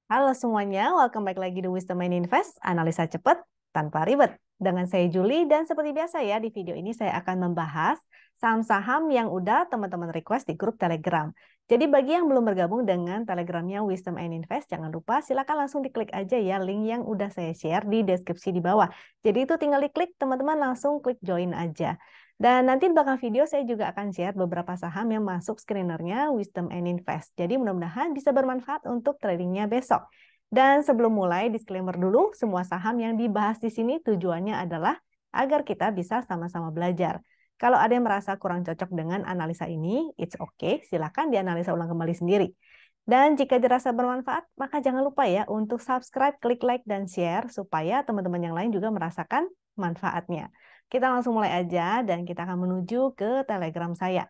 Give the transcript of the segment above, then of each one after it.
Halo semuanya, welcome back lagi di Wisdom and Invest, analisa cepat tanpa ribet. Dengan saya Julie dan seperti biasa ya, di video ini saya akan membahas saham-saham yang udah teman-teman request di grup Telegram. Jadi bagi yang belum bergabung dengan Telegramnya Wisdom and Invest, jangan lupa silakan langsung diklik aja ya link yang udah saya share di deskripsi di bawah. Jadi itu tinggal diklik, teman-teman langsung klik join aja. Dan nanti di belakang video saya juga akan share beberapa saham yang masuk screenernya Wisdom and Invest. Jadi mudah-mudahan bisa bermanfaat untuk tradingnya besok. Dan sebelum mulai, disclaimer dulu, semua saham yang dibahas di sini tujuannya adalah agar kita bisa sama-sama belajar. Kalau ada yang merasa kurang cocok dengan analisa ini, it's okay, silakan dianalisa ulang kembali sendiri. Dan jika dirasa bermanfaat, maka jangan lupa ya untuk subscribe, klik like, dan share supaya teman-teman yang lain juga merasakan manfaatnya. Kita langsung mulai aja dan kita akan menuju ke Telegram saya.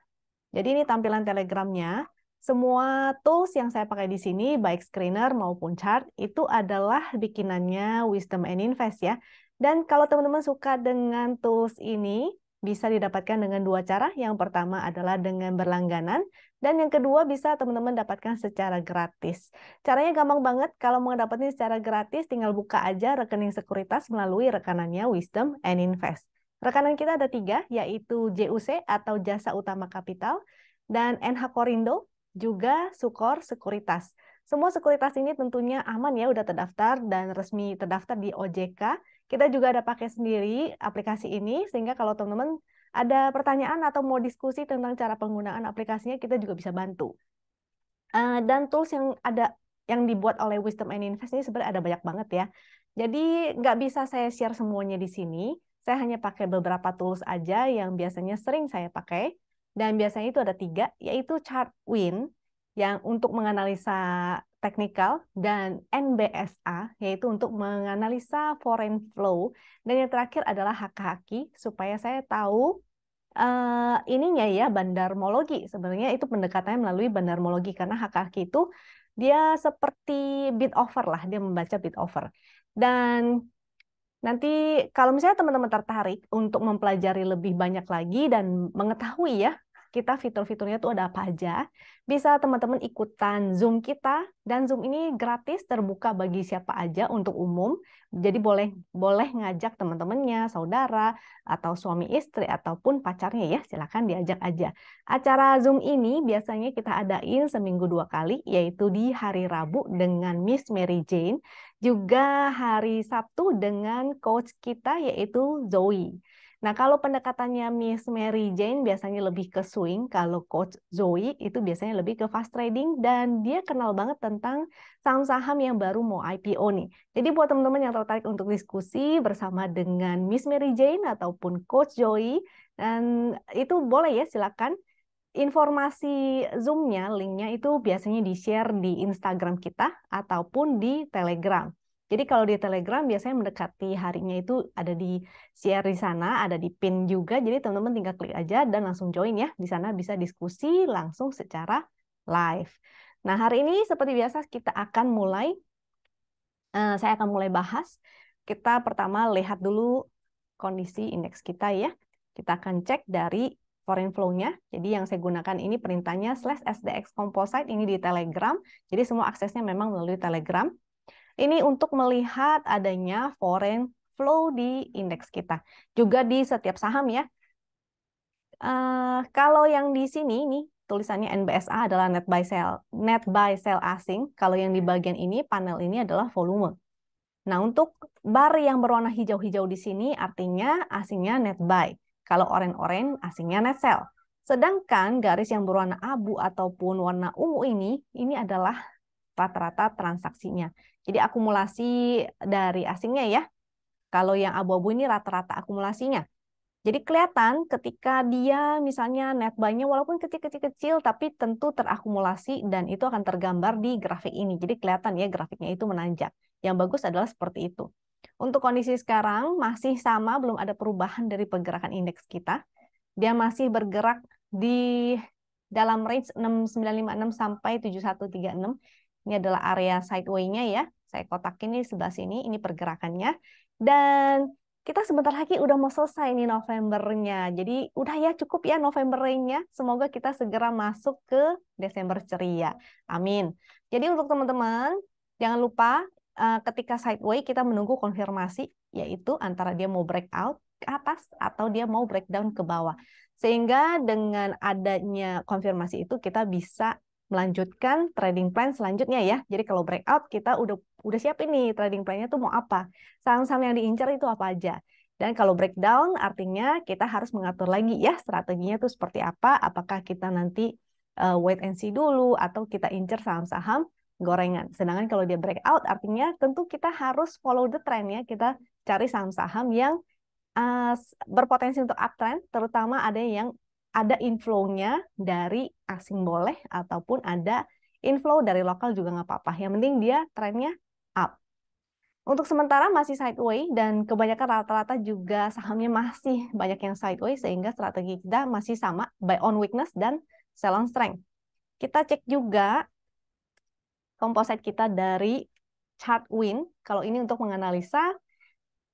Jadi ini tampilan Telegramnya. Semua tools yang saya pakai di sini, baik screener maupun chart, itu adalah bikinannya Wisdom and Invest ya. Dan kalau teman-teman suka dengan tools ini, bisa didapatkan dengan dua cara. Yang pertama adalah dengan berlangganan, dan yang kedua bisa teman-teman dapatkan secara gratis. Caranya gampang banget, kalau mau dapetin secara gratis, tinggal buka aja rekening sekuritas melalui rekanannya Wisdom and Invest. Rekanan kita ada 3, yaitu JUC atau Jasa Utama Kapital, dan NH Korindo, juga Sukor Sekuritas. Semua sekuritas ini tentunya aman ya, udah terdaftar dan resmi terdaftar di OJK. Kita juga ada pakai sendiri aplikasi ini, sehingga kalau teman-teman ada pertanyaan atau mau diskusi tentang cara penggunaan aplikasinya, kita juga bisa bantu. Dan tools yang ada yang dibuat oleh Wisdom and Invest ini sebenarnya ada banyak banget ya. Jadi nggak bisa saya share semuanya di sini. Saya hanya pakai beberapa tools aja yang biasanya sering saya pakai. Dan biasanya itu ada 3, yaitu ChartWin yang untuk menganalisa teknikal, dan NBSA yaitu untuk menganalisa foreign flow, dan yang terakhir adalah Hakahaki supaya saya tahu ininya ya, bandarmologi. Sebenarnya itu pendekatannya melalui bandarmologi karena Hakahaki itu dia seperti bid offer lah, dia membaca bid offer. Dan nanti kalau misalnya teman-teman tertarik untuk mempelajari lebih banyak lagi dan mengetahui ya kita fitur-fiturnya tuh ada apa aja, bisa teman-teman ikutan Zoom kita, dan Zoom ini gratis, terbuka bagi siapa aja untuk umum. Jadi boleh ngajak teman-temannya, saudara, atau suami istri, ataupun pacarnya ya, silakan diajak aja. Acara Zoom ini biasanya kita adain seminggu 2 kali, yaitu di hari Rabu dengan Miss Mary Jane, juga hari Sabtu dengan coach kita yaitu Zoe. Nah, kalau pendekatannya Miss Mary Jane biasanya lebih ke swing, kalau coach Zoe itu biasanya lebih ke fast trading, dan dia kenal banget tentang saham-saham yang baru mau IPO nih. Jadi buat teman-teman yang tertarik untuk diskusi bersama dengan Miss Mary Jane ataupun coach Zoe, dan itu boleh ya, silakan. Informasi Zoom-nya, link-nya itu biasanya di-share di Instagram kita ataupun di Telegram. Jadi kalau di Telegram biasanya mendekati harinya itu ada di share di sana, ada di pin juga. Jadi teman-teman tinggal klik aja dan langsung join ya. Di sana bisa diskusi langsung secara live. Nah, hari ini seperti biasa kita akan mulai, saya akan mulai bahas. Kita pertama lihat dulu kondisi indeks kita ya. Kita akan cek dari foreign flow-nya. Jadi yang saya gunakan ini perintahnya /SDX Composite, ini di Telegram. Jadi semua aksesnya memang melalui Telegram. Ini untuk melihat adanya foreign flow di indeks kita. Juga di setiap saham ya. Kalau yang di sini nih tulisannya NBSA adalah net buy sell asing. Kalau yang di bagian ini panel ini adalah volume. Nah, untuk bar yang berwarna hijau-hijau di sini artinya asingnya net buy. Kalau oranye-oranye asingnya net sell. Sedangkan garis yang berwarna abu ataupun warna ungu ini adalah rata-rata transaksinya. Jadi akumulasi dari asingnya ya. Kalau yang abu-abu ini rata-rata akumulasinya. Jadi kelihatan ketika dia misalnya net buy-nya walaupun kecil-kecil tapi tentu terakumulasi, dan itu akan tergambar di grafik ini. Jadi kelihatan ya grafiknya itu menanjak. Yang bagus adalah seperti itu. Untuk kondisi sekarang masih sama, belum ada perubahan dari pergerakan indeks kita. Dia masih bergerak di dalam range 6956 sampai 7136. Ini adalah area sideway-nya ya. Saya kotakin di sebelah sini, ini pergerakannya. Dan kita sebentar lagi udah mau selesai nih Novembernya. Jadi udah ya, cukup ya Novembernya. Semoga kita segera masuk ke Desember ceria. Amin. Jadi untuk teman-teman, Jangan lupa ketika sideway kita menunggu konfirmasi, yaitu antara dia mau breakout ke atas atau dia mau breakdown ke bawah. Sehingga dengan adanya konfirmasi itu kita bisa melanjutkan trading plan selanjutnya ya. Jadi kalau breakout kita udah siap ini trading plan-nya tuh mau apa. Saham-saham yang diincar itu apa aja. Dan kalau breakdown artinya kita harus mengatur lagi ya strateginya tuh seperti apa. Apakah kita nanti wait and see dulu atau kita incar saham-saham gorengan. Sedangkan kalau dia breakout artinya tentu kita harus follow the trend ya. Kita cari saham-saham yang berpotensi untuk uptrend, terutama ada yang ada inflow-nya dari asing boleh ataupun ada inflow dari lokal juga nggak apa-apa. Yang penting dia trennya up. Untuk sementara masih sideway dan kebanyakan rata-rata juga sahamnya masih banyak yang sideway sehingga strategi kita masih sama, buy on weakness dan sell on strength. Kita cek juga komposit kita dari chart win. Kalau ini untuk menganalisa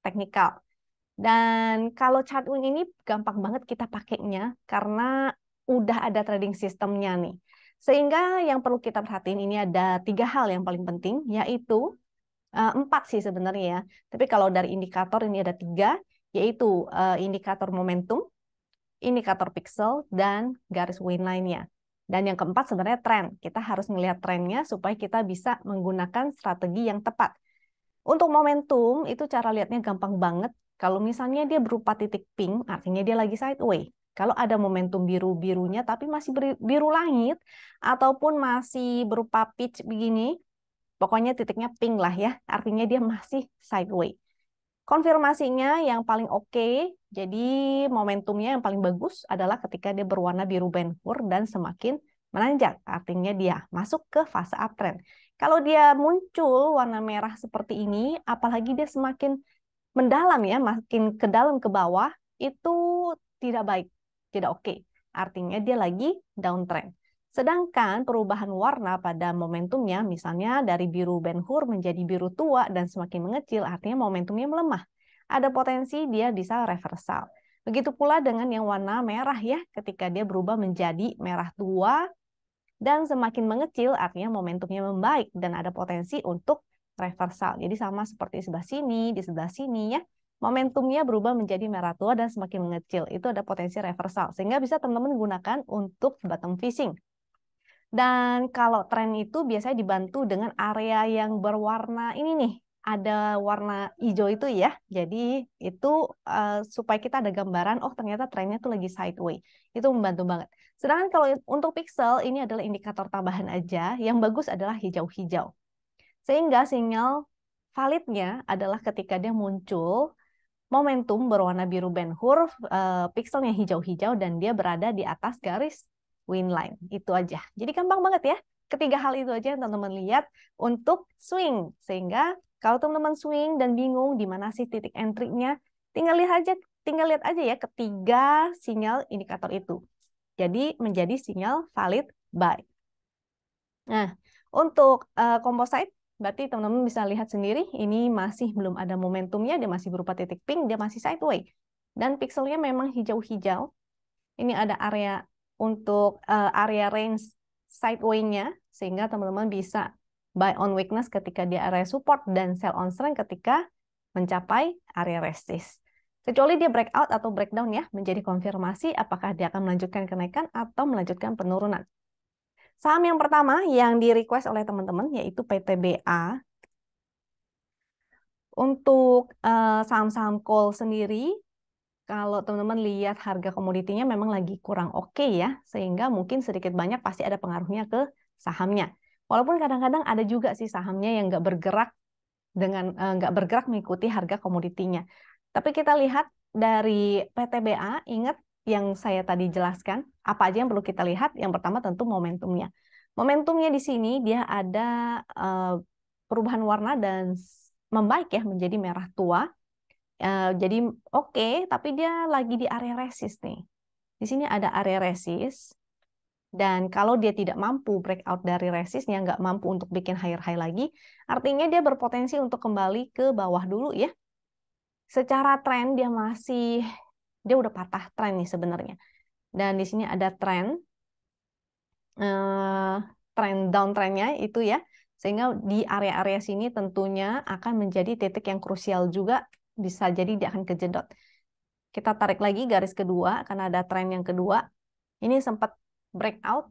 teknikal. Dan kalau chart win ini gampang banget kita pakainya karena udah ada trading sistemnya nih. Sehingga yang perlu kita perhatiin ini ada 3 hal yang paling penting, yaitu 4 sih sebenarnya ya. Tapi kalau dari indikator ini ada 3, yaitu indikator momentum, indikator pixel, dan garis win line-nya. Dan yang keempat sebenarnya tren. Kita harus melihat trennya supaya kita bisa menggunakan strategi yang tepat. Untuk momentum, itu cara lihatnya gampang banget. Kalau misalnya dia berupa titik pink, artinya dia lagi sideway. Kalau ada momentum biru-birunya tapi masih biru langit, ataupun masih berupa pitch begini, pokoknya titiknya pink lah ya, artinya dia masih sideway. Konfirmasinya yang paling oke, jadi momentumnya yang paling bagus adalah ketika dia berwarna biru Ben Hur dan semakin menanjak, artinya dia masuk ke fase uptrend. Kalau dia muncul warna merah seperti ini, apalagi dia semakin mendalam ya, makin ke dalam ke bawah, itu tidak baik, tidak oke. Artinya dia lagi downtrend. Sedangkan perubahan warna pada momentumnya, misalnya dari biru Ben Hur menjadi biru tua dan semakin mengecil, artinya momentumnya melemah. Ada potensi dia bisa reversal. Begitu pula dengan yang warna merah ya, ketika dia berubah menjadi merah tua dan semakin mengecil, artinya momentumnya membaik dan ada potensi untuk reversal. Jadi sama seperti di sebelah sini ya. Momentumnya berubah menjadi merah tua dan semakin mengecil. Itu ada potensi reversal. Sehingga bisa teman-teman gunakan untuk bottom fishing. Dan kalau tren itu biasanya dibantu dengan area yang berwarna ini nih. Ada warna hijau itu ya. Jadi itu supaya kita ada gambaran, oh ternyata trennya tuh lagi sideway. Itu membantu banget. Sedangkan kalau untuk pixel, ini adalah indikator tambahan aja. Yang bagus adalah hijau-hijau. Sehingga sinyal validnya adalah ketika dia muncul momentum berwarna biru Ben Hur, pixelnya hijau-hijau, dan dia berada di atas garis win line. Itu aja. Jadi gampang banget ya. Ketiga hal itu aja yang teman-teman lihat untuk swing. Sehingga kalau teman-teman swing dan bingung di mana sih titik entry-nya, tinggal lihat aja ya ketiga sinyal indikator itu. Jadi menjadi sinyal valid buy. Nah, untuk composite berarti teman-teman bisa lihat sendiri, ini masih belum ada momentumnya, dia masih berupa titik pink, dia masih sideway. Dan pixelnya memang hijau-hijau. Ini ada area untuk area range sideway-nya, sehingga teman-teman bisa buy on weakness ketika di area support dan sell on strength ketika mencapai area resist. Kecuali dia breakout atau breakdown ya, menjadi konfirmasi apakah dia akan melanjutkan kenaikan atau melanjutkan penurunan. Saham yang pertama yang di-request oleh teman-teman yaitu PTBA. Untuk saham-saham coal sendiri, kalau teman-teman lihat harga komoditinya memang lagi kurang oke ya, sehingga mungkin sedikit banyak pasti ada pengaruhnya ke sahamnya. Walaupun kadang-kadang ada juga sih sahamnya yang nggak bergerak mengikuti harga komoditinya. Tapi kita lihat dari PTBA, ingat yang saya tadi jelaskan, apa aja yang perlu kita lihat? Yang pertama tentu momentumnya. Momentumnya di sini dia ada perubahan warna dan membaik ya menjadi merah tua. Jadi oke, tapi dia lagi di area resist nih. Di sini ada area resist. Dan kalau dia tidak mampu breakout dari resistnya, nggak mampu untuk bikin higher high lagi, artinya dia berpotensi untuk kembali ke bawah dulu ya. Secara tren dia udah patah tren nih sebenarnya. Dan di sini ada tren downtrendnya itu ya. Sehingga di area-area sini tentunya akan menjadi titik yang krusial juga, bisa jadi dia akan kejedot. Kita tarik lagi garis kedua, karena ada tren yang kedua. Ini sempat breakout,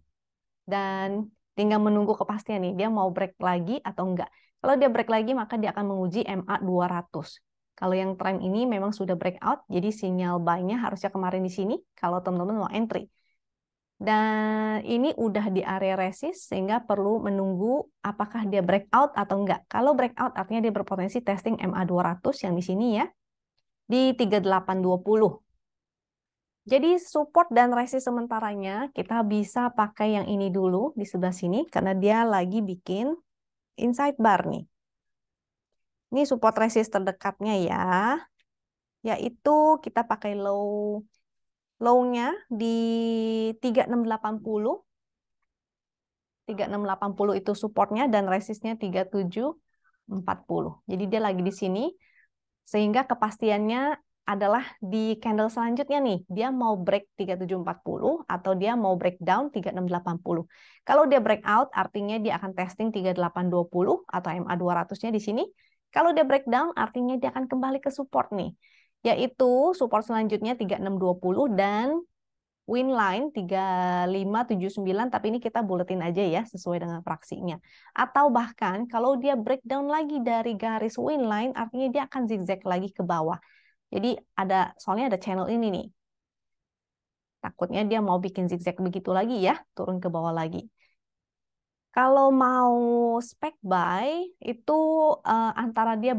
dan tinggal menunggu kepastian nih, dia mau break lagi atau enggak. Kalau dia break lagi, maka dia akan menguji MA 200. Kalau yang tren ini memang sudah breakout, jadi sinyal buy-nya harusnya kemarin di sini, kalau teman-teman mau entry. Dan ini udah di area resist, sehingga perlu menunggu apakah dia breakout atau enggak. Kalau breakout artinya dia berpotensi testing MA 200 yang di sini ya, di 3820. Jadi support dan resist sementaranya kita bisa pakai yang ini dulu di sebelah sini, karena dia lagi bikin inside bar nih. Ini support resist terdekatnya ya, yaitu kita pakai low-nya di 3680. 3680 itu supportnya dan resistnya 3740. Jadi dia lagi di sini, sehingga kepastiannya adalah di candle selanjutnya nih, dia mau break 3740 atau dia mau breakdown 3680. Kalau dia breakout, artinya dia akan testing 3820 atau MA 200-nya di sini. Kalau dia breakdown, artinya dia akan kembali ke support nih, yaitu support selanjutnya 3620 dan win line 3579, tapi ini kita buletin aja ya sesuai dengan fraksinya. Atau bahkan kalau dia breakdown lagi dari garis win line, artinya dia akan zigzag lagi ke bawah. Jadi soalnya ada channel ini nih. Takutnya dia mau bikin zigzag begitu lagi ya, turun ke bawah lagi. Kalau mau spec buy itu antara dia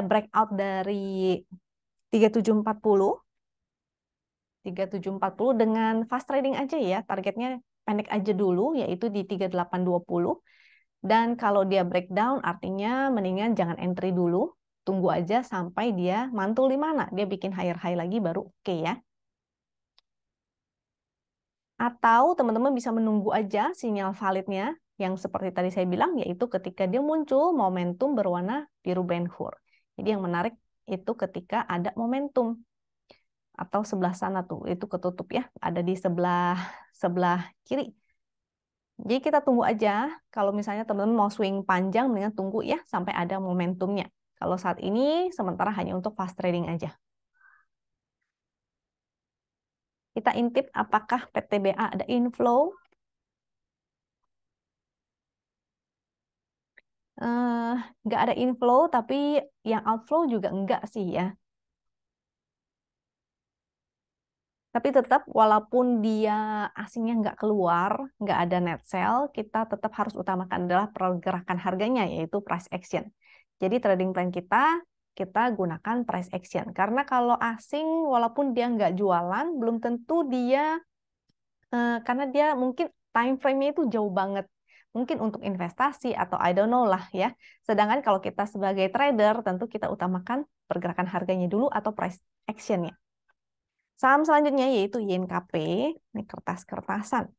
breakout dari 3740 dengan fast trading aja ya, targetnya pendek aja dulu, yaitu di 3820. Dan kalau dia breakdown, artinya mendingan jangan entry dulu, tunggu aja sampai dia mantul di mana, dia bikin higher high lagi baru oke ya. Atau teman-teman bisa menunggu aja sinyal validnya, yang seperti tadi saya bilang, yaitu ketika dia muncul momentum berwarna biru Ben-Hur. Jadi yang menarik itu ketika ada momentum. Atau sebelah sana tuh, itu ketutup ya, ada di sebelah kiri. Jadi kita tunggu aja, kalau misalnya teman-teman mau swing panjang, mendingan tunggu ya sampai ada momentumnya. Kalau saat ini, sementara hanya untuk fast trading aja. Kita intip apakah PTBA ada inflow. Nggak ada inflow, tapi yang outflow juga enggak sih ya. Tapi tetap walaupun dia asingnya nggak keluar, nggak ada net sell, kita tetap harus utamakan adalah pergerakan harganya, yaitu price action. Jadi trading plan kita gunakan price action. Karena kalau asing, walaupun dia nggak jualan, belum tentu dia, karena dia mungkin time frame-nya itu jauh banget. Mungkin untuk investasi atau I don't know lah ya. Sedangkan kalau kita sebagai trader, tentu kita utamakan pergerakan harganya dulu atau price action-nya. Saham selanjutnya yaitu YNKP, ini kertas-kertasan.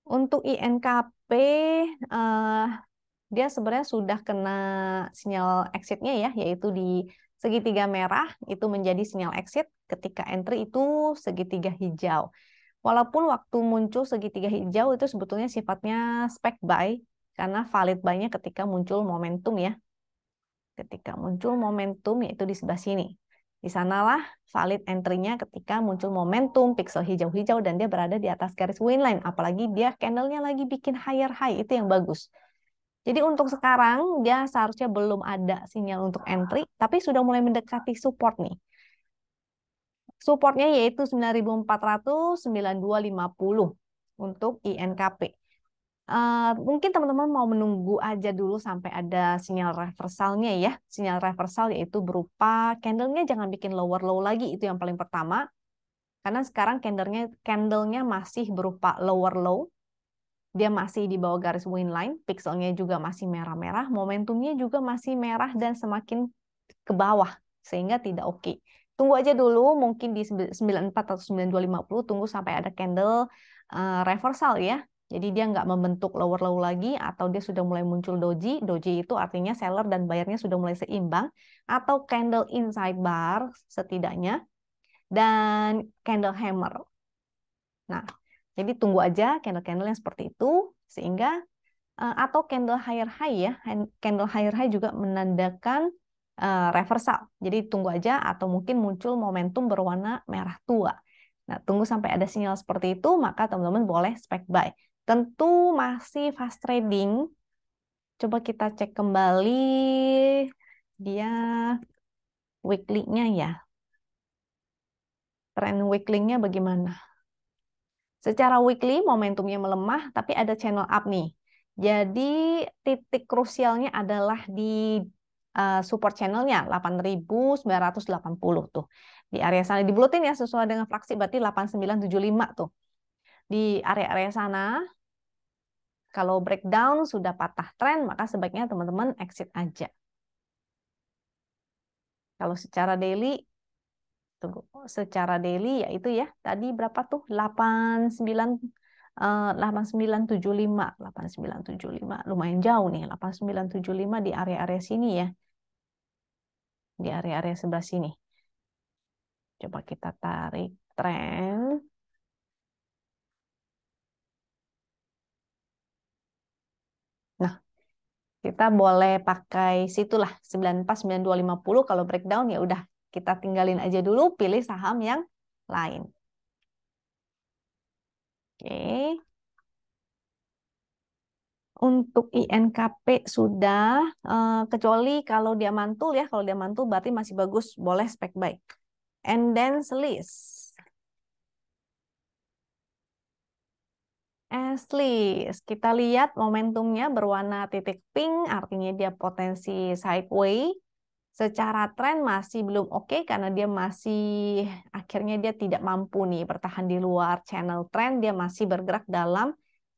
Untuk INKP, dia sebenarnya sudah kena sinyal exit-nya ya, yaitu di segitiga merah, itu menjadi sinyal exit, ketika entry itu segitiga hijau. Walaupun waktu muncul segitiga hijau itu sebetulnya sifatnya spec buy, karena valid buy-nya ketika muncul momentum ya. Ketika muncul momentum, yaitu di sebelah sini. Di sanalah valid entry-nya ketika muncul momentum pixel hijau-hijau dan dia berada di atas garis win line. Apalagi dia candle-nya lagi bikin higher high, itu yang bagus. Jadi untuk sekarang dia seharusnya belum ada sinyal untuk entry, tapi sudah mulai mendekati support nih. Supportnya yaitu 9.400, 9250 untuk INKP. Mungkin teman-teman mau menunggu aja dulu sampai ada sinyal reversalnya ya. Sinyal reversal yaitu berupa candlenya jangan bikin lower low lagi, itu yang paling pertama. Karena sekarang candlenya masih berupa lower low. Dia masih di bawah garis win line, pixelnya juga masih merah-merah, momentumnya juga masih merah dan semakin ke bawah, sehingga tidak oke. Tunggu aja dulu, mungkin di 94 atau 9250, tunggu sampai ada candle reversal ya. Jadi dia nggak membentuk lower low lagi, atau dia sudah mulai muncul doji. Doji itu artinya seller dan buyernya sudah mulai seimbang, atau candle inside bar setidaknya, dan candle hammer. Nah, jadi tunggu aja candle-candle yang seperti itu, sehingga atau candle higher high ya. Candle higher high juga menandakan reversal. Jadi tunggu aja atau mungkin muncul momentum berwarna merah tua. Nah, tunggu sampai ada sinyal seperti itu, maka teman-teman boleh spek buy. Tentu masih fast trading. Coba kita cek kembali dia weekly-nya ya. Trend weekly-nya bagaimana? Secara weekly momentumnya melemah, tapi ada channel up nih. Jadi titik krusialnya adalah di support channelnya 8.980 tuh. Di area sana dibulutin ya sesuai dengan fraksi berarti 8975 tuh. Di area-area sana kalau breakdown sudah patah tren maka sebaiknya teman-teman exit aja. Kalau secara daily tunggu, secara daily yaitu ya tadi berapa tuh 8975 lumayan jauh nih 8975 di area-area sini ya, di area-area sebelah sini. Coba kita tarik tren. Nah, kita boleh pakai situlah 949250. Kalau breakdown ya udah kita tinggalin aja dulu, pilih saham yang lain. Oke. Untuk INKP sudah, kecuali kalau dia mantul ya, kalau dia mantul berarti masih bagus, boleh spek buy. And then list. List, kita lihat momentumnya berwarna titik pink, artinya dia potensi sideways. Secara tren masih belum oke karena dia masih akhirnya dia tidak mampu nih bertahan di luar channel trend, dia masih bergerak dalam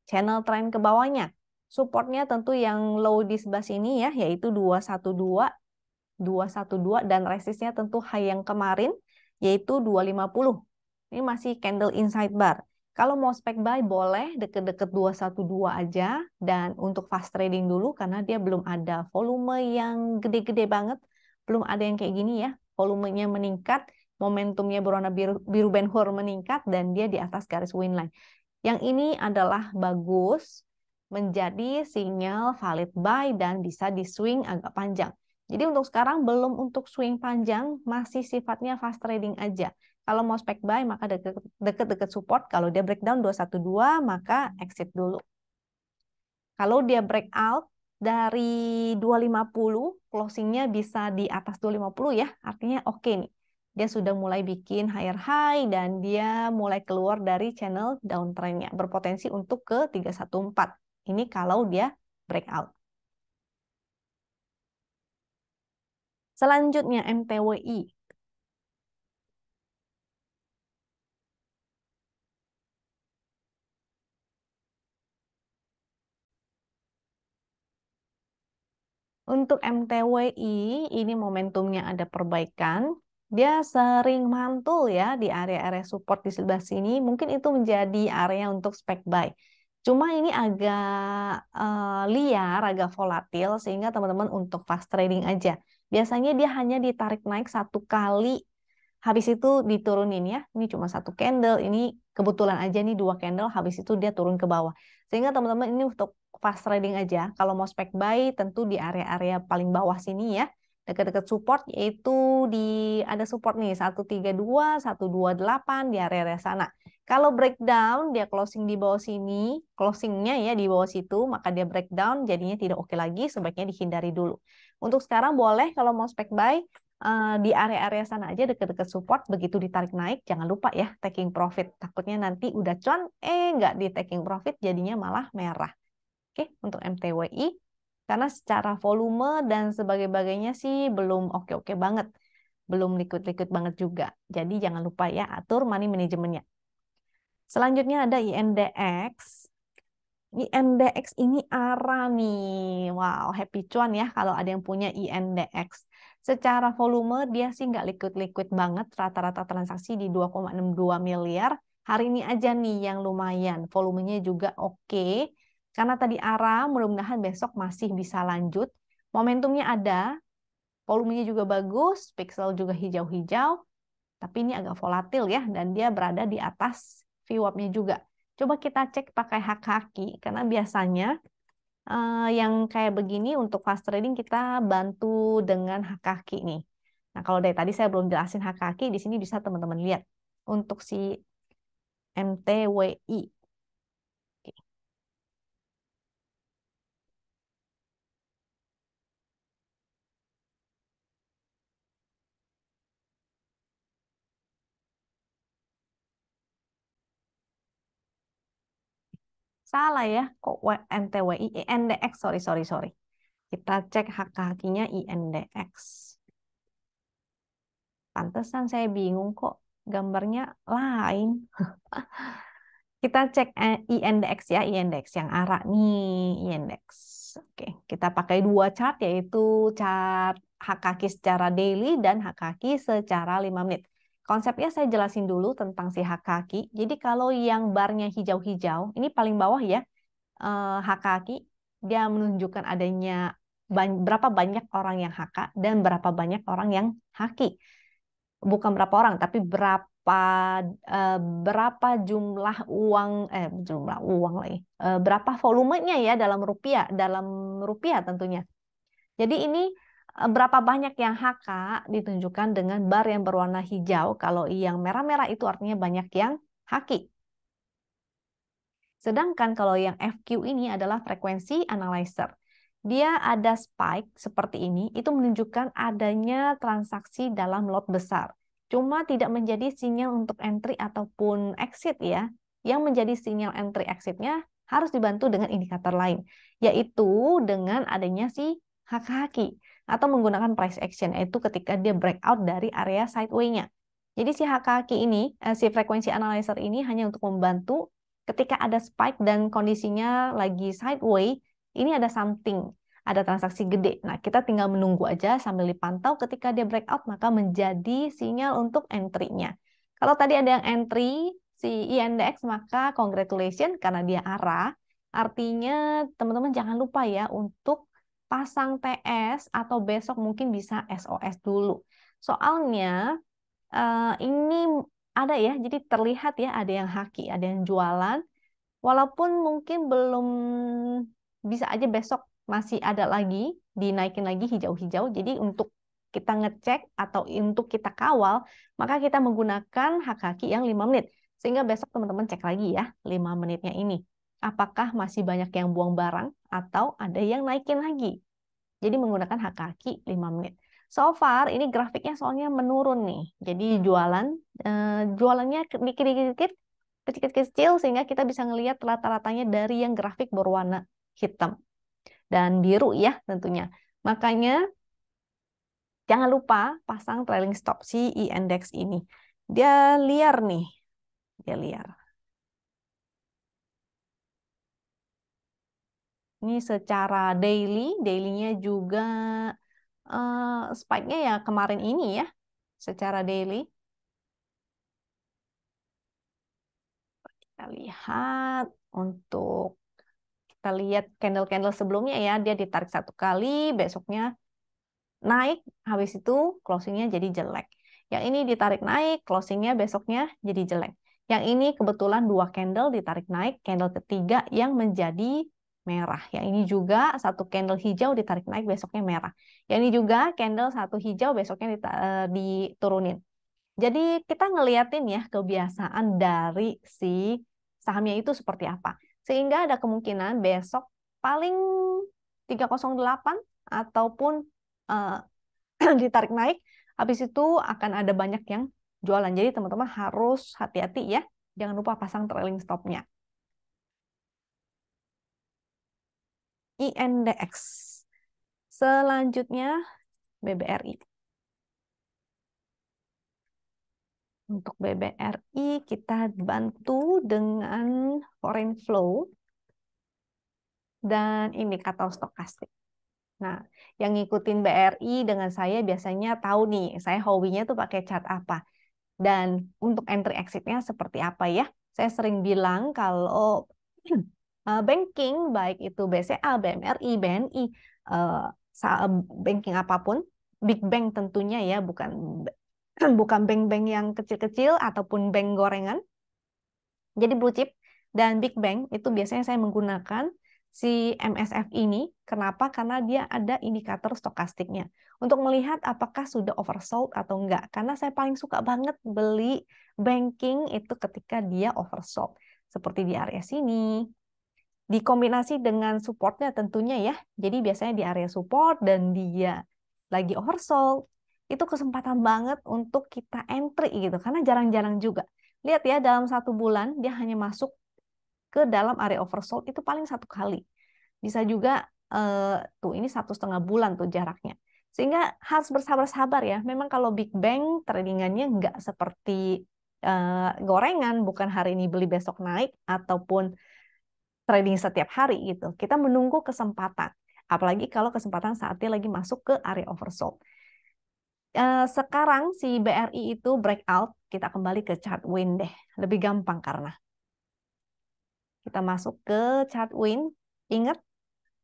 channel trend ke bawahnya. Supportnya tentu yang low di sebelah sini ya, yaitu 212 dan resistnya tentu high yang kemarin yaitu 250. Ini masih candle inside bar. Kalau mau spek buy boleh deket-deket 212 aja dan untuk fast trading dulu karena dia belum ada volume yang gede-gede banget. Belum ada yang kayak gini ya. Volumenya meningkat, momentumnya berwarna biru, biru Ben Hur meningkat dan dia di atas garis winline. Yang ini adalah bagus menjadi sinyal valid buy dan bisa di swing agak panjang. Jadi untuk sekarang belum untuk swing panjang, masih sifatnya fast trading aja. Kalau mau spek buy maka deket-deket support, kalau dia breakdown 212 maka exit dulu. Kalau dia breakout dari 250, closingnya bisa di atas 250 ya, artinya oke nih. Dia sudah mulai bikin higher high dan dia mulai keluar dari channel downtrendnya, berpotensi untuk ke 314. Ini kalau dia breakout. Selanjutnya MTWI. Untuk MTWI, ini momentumnya ada perbaikan. Dia sering mantul ya di area-area support di sebelah sini. Mungkin itu menjadi area untuk spek buy. Cuma ini agak liar, agak volatil, sehingga teman-teman untuk fast trading aja. Biasanya dia hanya ditarik naik satu kali, habis itu diturunin ya. Ini cuma satu candle, ini kebetulan aja nih dua candle, habis itu dia turun ke bawah. Sehingga teman-teman ini untuk fast trading aja. Kalau mau spek buy tentu di area-area paling bawah sini ya. Dekat-dekat support yaitu ada support nih 132, 128 di area-area sana. Kalau breakdown dia closing di bawah sini, closingnya ya di bawah situ, maka dia breakdown jadinya tidak oke lagi, sebaiknya dihindari dulu. Untuk sekarang boleh kalau mau spek buy di area-area sana aja dekat-dekat support, begitu ditarik naik jangan lupa ya taking profit, takutnya nanti udah cuan nggak di taking profit jadinya malah merah. Oke, untuk MTWI karena secara volume dan sebagainya sih belum oke-oke banget, belum liquid-liquid banget juga, jadi jangan lupa ya atur money manajemennya. Selanjutnya ada INDX. INDX ini ARA nih. Wow, happy cuan ya kalau ada yang punya INDX. Secara volume dia sih nggak liquid-liquid banget. Rata-rata transaksi di 2,62 miliar. Hari ini aja nih yang lumayan. Volumenya juga oke. Karena tadi ARA, mudah-mudahan besok masih bisa lanjut. Momentumnya ada. Volumenya juga bagus. Pixel juga hijau-hijau. Tapi ini agak volatil ya. Dan dia berada di atas VWAP-nya juga. Coba kita cek pakai hak-haki, karena biasanya Yang kayak begini untuk fast trading kita bantu dengan hak kaki nih. Nah, kalau dari tadi saya belum jelasin hak kaki, di sini bisa teman-teman lihat untuk si MTWI. Oke. Salah ya, kok MTWI, INDX, sorry, sorry, sorry. Kita cek hak kakinya INDX. Pantesan saya bingung kok gambarnya lain. Kita cek INDX ya, INDX yang arah nih, INDX. Oke, kita pakai dua chart yaitu chart hak kaki secara daily dan hak kaki secara 5 menit. Konsepnya saya jelasin dulu tentang si hak kaki. Jadi kalau yang barnya hijau-hijau, ini paling bawah ya, hak kaki, dia menunjukkan adanya berapa banyak orang yang HK dan berapa banyak orang yang haki. Bukan berapa orang, tapi eh, berapa jumlah uang lagi, berapa volumenya ya dalam rupiah tentunya. Jadi ini berapa banyak yang HK ditunjukkan dengan bar yang berwarna hijau. Kalau yang merah-merah itu artinya banyak yang haki. Sedangkan kalau yang FQ ini adalah frekuensi analyzer. Dia ada spike seperti ini, itu menunjukkan adanya transaksi dalam lot besar. Cuma tidak menjadi sinyal untuk entry ataupun exit ya. Yang menjadi sinyal entry exitnya harus dibantu dengan indikator lain, yaitu dengan adanya si haki atau menggunakan price action, yaitu ketika dia breakout dari area sideway-nya. Jadi si haki ini, si frekuensi analyzer ini hanya untuk membantu ketika ada spike dan kondisinya lagi sideway, ini ada something, ada transaksi gede. Nah, kita tinggal menunggu aja sambil dipantau. Ketika dia breakout, maka menjadi sinyal untuk entry-nya. Kalau tadi ada yang entry, si INDX, maka congratulations karena dia arah. Artinya, teman-teman jangan lupa ya untuk pasang TS atau besok mungkin bisa SOS dulu. Soalnya, ini ada ya, jadi terlihat ya ada yang haki, ada yang jualan. Walaupun mungkin belum, bisa aja besok masih ada lagi, dinaikin lagi hijau-hijau. Jadi untuk kita ngecek atau untuk kita kawal, maka kita menggunakan hak kaki yang 5 menit. Sehingga besok teman-teman cek lagi ya 5 menitnya ini. Apakah masih banyak yang buang barang atau ada yang naikin lagi. Jadi menggunakan hak kaki 5 menit. So far ini grafiknya soalnya menurun nih. Jadi jualannya dikit-dikit kecil-kecil sehingga kita bisa ngelihat rata-ratanya dari yang grafik berwarna hitam dan biru ya tentunya. Makanya jangan lupa pasang trailing stop si index ini. Dia liar nih, dia liar. Ini secara daily-nya juga spike-nya ya kemarin ini ya, secara daily. Kita lihat untuk kita lihat candle-candle sebelumnya ya, dia ditarik satu kali, besoknya naik, habis itu closingnya jadi jelek. Yang ini ditarik naik, closingnya besoknya jadi jelek. Yang ini kebetulan dua candle ditarik naik, candle ketiga yang menjadi merah. Yang ini juga satu candle hijau ditarik naik, besoknya merah. Yang ini juga candle satu hijau, besoknya diturunin. Jadi kita ngeliatin ya kebiasaan dari si sahamnya itu seperti apa. Sehingga ada kemungkinan besok paling 308 ataupun eh, ditarik naik, habis itu akan ada banyak yang jualan. Jadi teman-teman harus hati-hati ya. Jangan lupa pasang trailing stop-nya. INDX. Selanjutnya BBRI. Untuk BBRI kita bantu dengan foreign flow dan indikator stokastik. Nah, yang ngikutin BRI dengan saya biasanya tahu nih, saya hobinya tuh pakai chart apa. Dan untuk entry exit-nya seperti apa ya? Saya sering bilang kalau banking, baik itu BCA, BMRI, BNI, banking apapun, big bank tentunya ya, bukan bukan bank-bank yang kecil-kecil ataupun bank gorengan. Jadi blue chip dan big bank itu biasanya saya menggunakan si MSF ini. Kenapa? Karena dia ada indikator stokastiknya. Untuk melihat apakah sudah oversold atau enggak. Karena saya paling suka banget beli banking itu ketika dia oversold. Seperti di area sini. Dikombinasi dengan supportnya tentunya ya. Jadi biasanya di area support dan dia lagi oversold. Itu kesempatan banget untuk kita entry gitu. Karena jarang-jarang juga. Lihat ya, dalam 1 bulan dia hanya masuk ke dalam area oversold itu paling 1 kali. Bisa juga tuh ini 1,5 bulan tuh jaraknya. Sehingga harus bersabar-sabar ya. Memang kalau Big Bang tradingannya nggak seperti gorengan, bukan hari ini beli besok naik ataupun trading setiap hari gitu. Kita menunggu kesempatan. Apalagi kalau kesempatan saat dia lagi masuk ke area oversold. Sekarang si BRI itu breakout, kita kembali ke chart win deh. Lebih gampang karena kita masuk ke chart win. Ingat,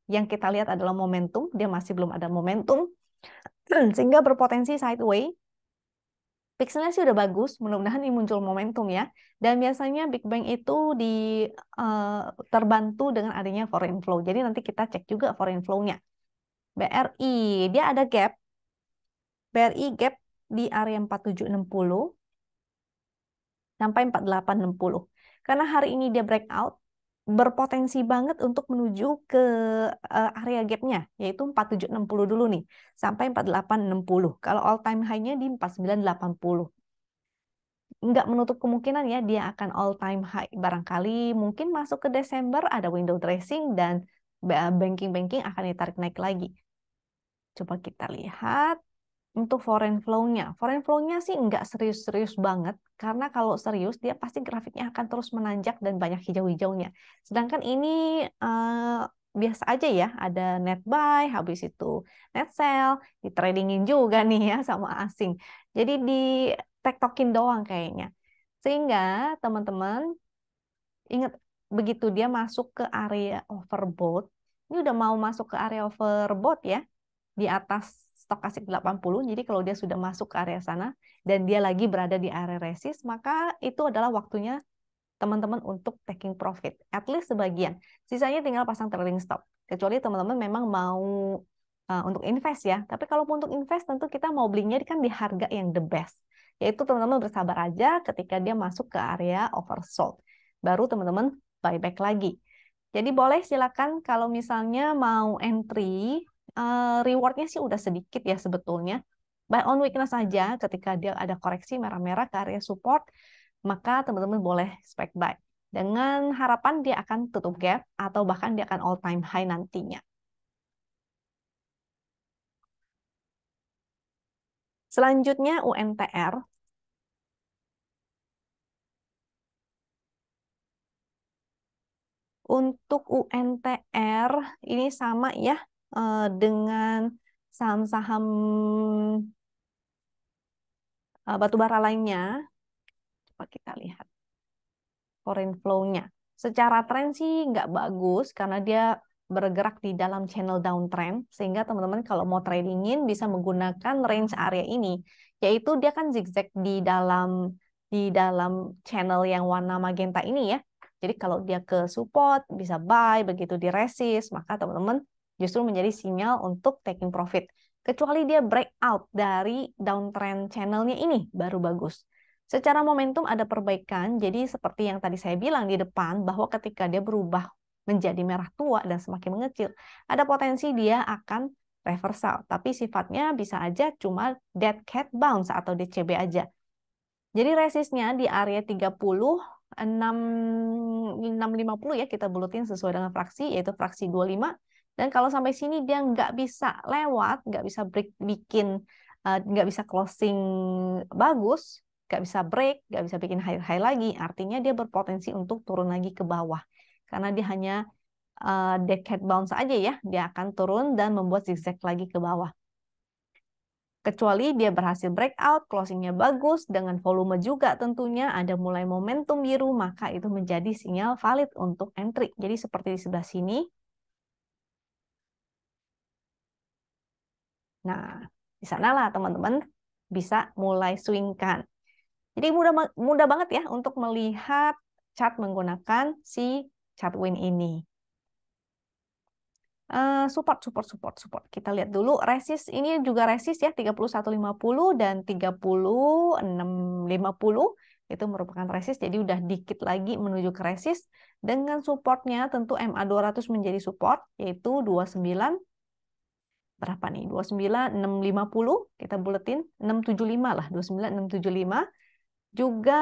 yang kita lihat adalah momentum. Dia masih belum ada momentum. Sehingga berpotensi sideways. Pixelnya sih udah bagus. Mudah-mudahan ini muncul momentum ya. Dan biasanya Big Bang itu terbantu dengan adanya foreign flow. Jadi nanti kita cek juga foreign flow-nya. BRI, dia ada gap. BRI gap di area 4760 sampai 4860. Karena hari ini dia breakout, berpotensi banget untuk menuju ke area gapnya, yaitu 4760 dulu nih, sampai 4860. Kalau all time high-nya di 4980. Nggak menutup kemungkinan ya, dia akan all time high. Barangkali mungkin masuk ke Desember ada window dressing dan banking-banking akan ditarik naik lagi. Coba kita lihat. Untuk foreign flow-nya. Foreign flow-nya sih nggak serius-serius banget, karena kalau serius dia pasti grafiknya akan terus menanjak dan banyak hijau-hijaunya. Sedangkan ini biasa aja ya, ada net buy, habis itu net sell, di tradingin juga nih ya sama asing. Jadi di tektokin doang kayaknya. Sehingga teman-teman ingat, begitu dia masuk ke area overbought, ini udah mau masuk ke area overbought ya, di atas stokastik 80. Jadi kalau dia sudah masuk ke area sana dan dia lagi berada di area resist, maka itu adalah waktunya teman-teman untuk taking profit. At least sebagian. Sisanya tinggal pasang trailing stop. Kecuali teman-teman memang mau untuk invest ya. Tapi kalau untuk invest tentu kita mau belinya kan di harga yang the best. Yaitu teman-teman bersabar aja ketika dia masuk ke area oversold. Baru teman-teman buyback lagi. Jadi boleh silakan kalau misalnya mau entry, rewardnya sih udah sedikit ya sebetulnya. Buy on weakness saja ketika dia ada koreksi merah-merah ke area support, maka teman-teman boleh spec buy. Dengan harapan dia akan tutup gap atau bahkan dia akan all time high nantinya. Selanjutnya UNTR. Untuk UNTR ini sama ya dengan saham-saham batubara lainnya. Coba kita lihat foreign flow-nya. Secara tren sih nggak bagus karena dia bergerak di dalam channel downtrend, sehingga teman-teman kalau mau tradingin bisa menggunakan range area ini, yaitu dia kan zigzag di dalam channel yang warna magenta ini ya. Jadi kalau dia ke support bisa buy, begitu di resist maka teman-teman justru menjadi sinyal untuk taking profit. Kecuali dia breakout dari downtrend channelnya ini baru bagus. Secara momentum ada perbaikan, jadi seperti yang tadi saya bilang di depan, bahwa ketika dia berubah menjadi merah tua dan semakin mengecil, ada potensi dia akan reversal. Tapi sifatnya bisa aja cuma dead cat bounce atau DCB aja. Jadi resistnya di area 30, 650 ya, kita bulutin sesuai dengan fraksi, yaitu fraksi 25. Dan kalau sampai sini dia nggak bisa lewat, nggak bisa nggak bisa closing bagus, nggak bisa break, nggak bisa bikin high lagi, artinya dia berpotensi untuk turun lagi ke bawah. Karena dia hanya dead cat bounce aja ya, dia akan turun dan membuat zigzag lagi ke bawah. Kecuali dia berhasil breakout, closingnya bagus, dengan volume juga tentunya, ada mulai momentum biru, maka itu menjadi sinyal valid untuk entry. Jadi seperti di sebelah sini. Nah, di sanalah teman-teman bisa mulai swingkan. Jadi mudah banget ya untuk melihat chart menggunakan si chart win ini. Support. Kita lihat dulu resist ini juga resist ya 31.50 dan 36.50 itu merupakan resist. Jadi udah dikit lagi menuju ke resist dengan supportnya tentu MA 200 menjadi support yaitu 29 berapa nih? 29.650 kita buletin 675 lah 29.675 juga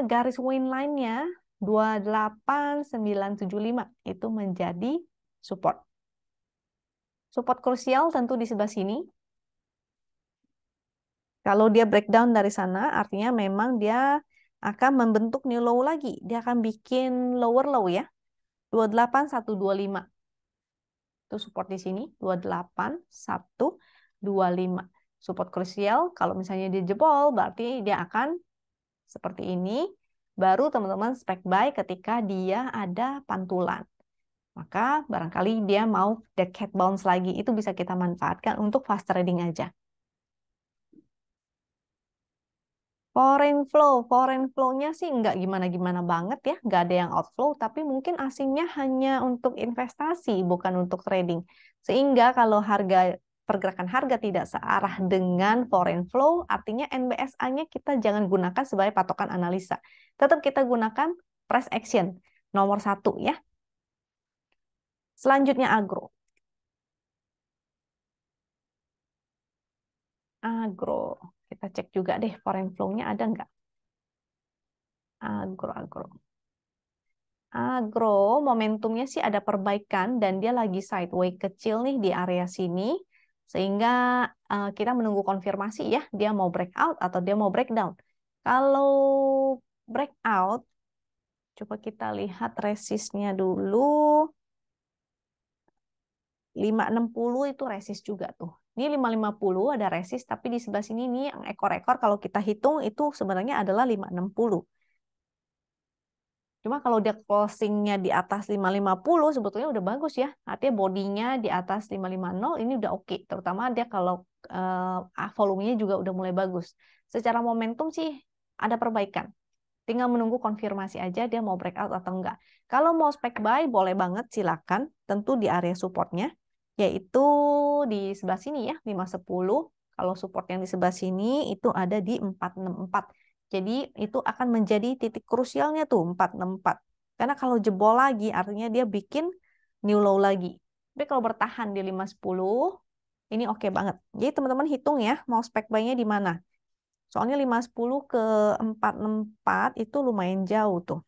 garis win line-nya 28.975 itu menjadi support. Support krusial tentu di sebelah sini. Kalau dia breakdown dari sana, artinya memang dia akan membentuk new low lagi. Dia akan bikin lower low ya. 28.125. Itu support di sini. 28.125. Support krusial, kalau misalnya dia jebol, berarti dia akan seperti ini. Baru teman-teman spek buy ketika dia ada pantulan. Maka barangkali dia mau dead cat bounce lagi. Itu bisa kita manfaatkan untuk fast trading aja. Foreign flow-nya sih nggak gimana-gimana banget ya, nggak ada yang outflow, tapi mungkin asingnya hanya untuk investasi, bukan untuk trading. Sehingga kalau pergerakan harga tidak searah dengan foreign flow, artinya NBSA-nya kita jangan gunakan sebagai patokan analisa. Tetap kita gunakan price action, nomor 1 ya. Selanjutnya agro. Agro. Kita cek juga deh foreign flow-nya ada nggak? Agro. Agro, momentumnya sih ada perbaikan dan dia lagi sideways kecil nih di area sini. Sehingga kita menunggu konfirmasi ya, dia mau breakout atau dia mau breakdown. Kalau breakout, coba kita lihat resistnya dulu. 560 itu resist juga tuh. Ini 550 ada resist, tapi di sebelah sini nih yang ekor-ekor kalau kita hitung itu sebenarnya adalah 560. Cuma kalau dia closingnya di atas 550 sebetulnya udah bagus ya. Artinya bodinya di atas 550 ini udah oke. Terutama dia kalau volumenya juga udah mulai bagus. Secara momentum sih ada perbaikan. Tinggal menunggu konfirmasi aja dia mau breakout atau enggak. Kalau mau spek buy boleh banget silakan. Tentu di area supportnya yaitu di sebelah sini ya 510. Kalau support yang di sebelah sini itu ada di 464. Jadi itu akan menjadi titik krusialnya tuh 464. Karena kalau jebol lagi artinya dia bikin new low lagi. Tapi kalau bertahan di 510 ini oke banget. Jadi teman-teman hitung ya mau spek buy-nya di mana. Soalnya 510 ke 464 itu lumayan jauh tuh.